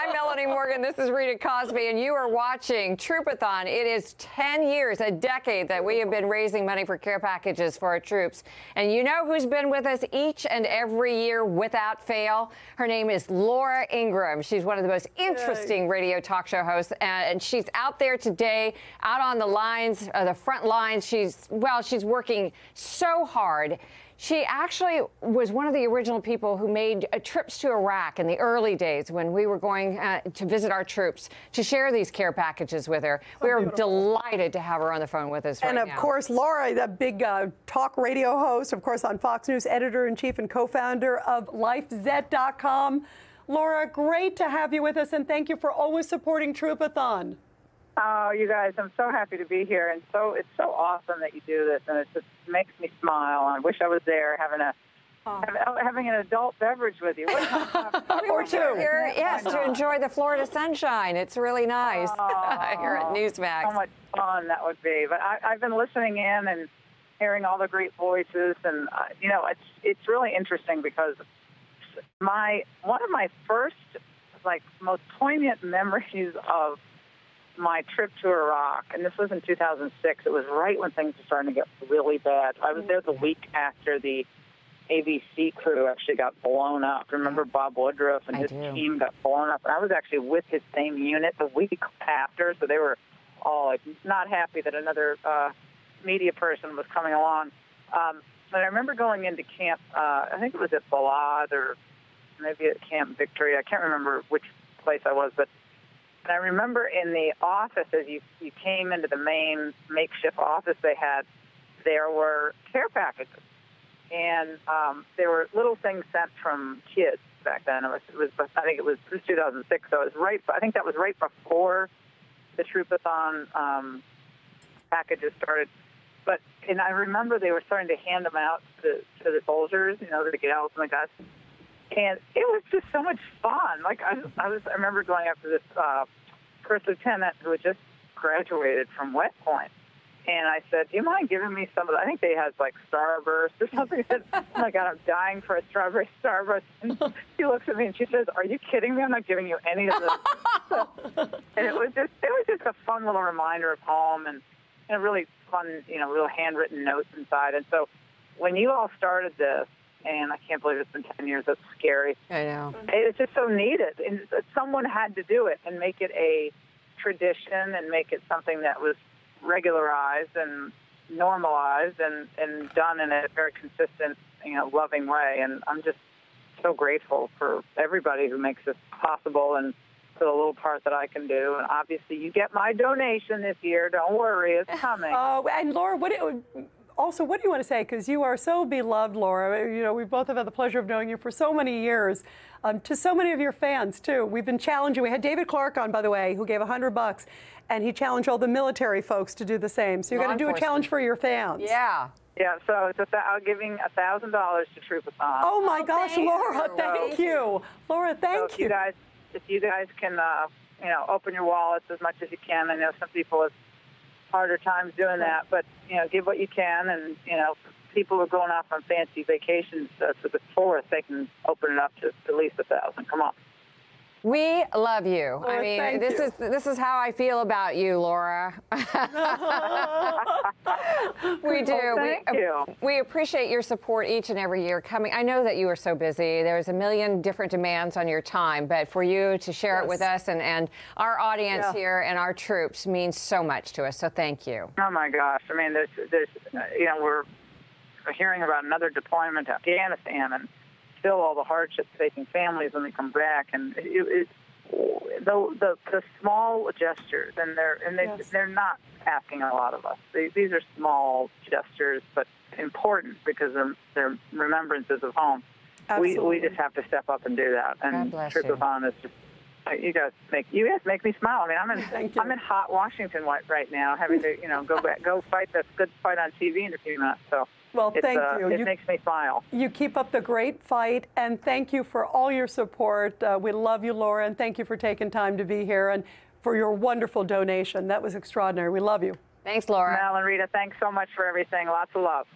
I'm Melanie Morgan. This is Rita Cosby, and you are watching Troopathon. It is 10 years, a decade, that we have been raising money for care packages for our troops. And you know who's been with us each and every year without fail? Her name is Laura Ingraham. She's one of the most interesting radio talk show hosts, and she's out there today, out on the lines, the front lines. She's working so hard. She actually was one of the original people who made trips to Iraq in the early days when we were going to visit our troops, to share these care packages with her. We are delighted to have her on the phone with us right now. And of course, Laura, the big talk radio host, of course, on Fox News, editor-in-chief and co-founder of LifeZet.com. Laura, great to have you with us, and thank you for always supporting Troopathon. Oh, you guys, I'm so happy to be here, and it's so awesome that you do this, and it just makes me smile. I wish I was there having an adult beverage with you. Or two. Here, yes, to enjoy the Florida sunshine. It's really nice here at Newsmax. So much fun that would be. But I've been listening in and hearing all the great voices, and you know, it's really interesting because one of my first, most poignant memories of my trip to Iraq, and this was in 2006. It was right when things were starting to get really bad. I was there the week after the ABC crew actually got blown up. Remember Bob Woodruff and his team got blown up? And I was actually with his same unit the week after, so they were all not happy that another media person was coming along. But I remember going into camp, I think it was at Balad or maybe at Camp Victory. I can't remember which place I was, but and I remember in the office, as you came into the main makeshift office they had, there were care packages. And there were little things sent from kids back then. I think it was 2006, so it was I think that was right before the Troopathon packages started. And I remember they were starting to hand them out to the soldiers, you know, the gals and the guys. And it was just so much fun. I remember going up to this first lieutenant who had just graduated from West Point. And I said, do you mind giving me some of the, I think they had Starburst or something. I said, oh my God, I'm dying for a strawberry Starburst. And she looks at me and she says, are you kidding me? I'm not giving you any of this. And it was just a fun little reminder of home and a really fun, real handwritten notes inside. And so when you all started this, and I can't believe it's been 10 years. That's scary. I know. It's just so needed. And someone had to do it and make it a tradition and make it something that was regularized and normalized and done in a very consistent, loving way. And I'm just so grateful for everybody who makes this possible and for the little part that I can do. And obviously, you get my donation this year. Don't worry, it's coming. Oh, and Laura, what do you want to say? Because you are so beloved, Laura. We both have had the pleasure of knowing you for so many years. To so many of your fans, too. We've been challenging. We had David Clark on, by the way, who gave $100, and he challenged all the military folks to do the same. So you got to do a challenge for your fans. Yeah. Yeah, so I'm giving $1,000 to Troopathon. Oh, my gosh, Laura, thank you. Laura, thank you. If you guys can, open your wallets as much as you can. I know some people have harder times doing that, but give what you can, and people are going off on fancy vacations to the 4th, they can open it up to at least $1,000. Come on. We love you. Laura, I mean, this is how I feel about you, Laura. We do. Oh, thank you. We appreciate your support each and every year coming. I know that you are so busy. There's a million different demands on your time, but for you to share it with us and our audience here and our troops means so much to us. So thank you. Oh my gosh. I mean, we're hearing about another deployment to Afghanistan and still all the hardships facing families when they come back, and the small gestures, and they're not asking a lot of us. These are small gestures, but important because they're remembrances of home. We just have to step up and do that. And Troopathon is just. You guys make me smile. I mean, I'm in hot Washington right now, having to go fight this good fight on TV in a few minutes. So well, thank you. It makes me smile. You keep up the great fight, and thank you for all your support. We love you, Laura, and thank you for taking time to be here and for your wonderful donation. That was extraordinary. We love you. Thanks, Laura. Mel and Rita, thanks so much for everything. Lots of love.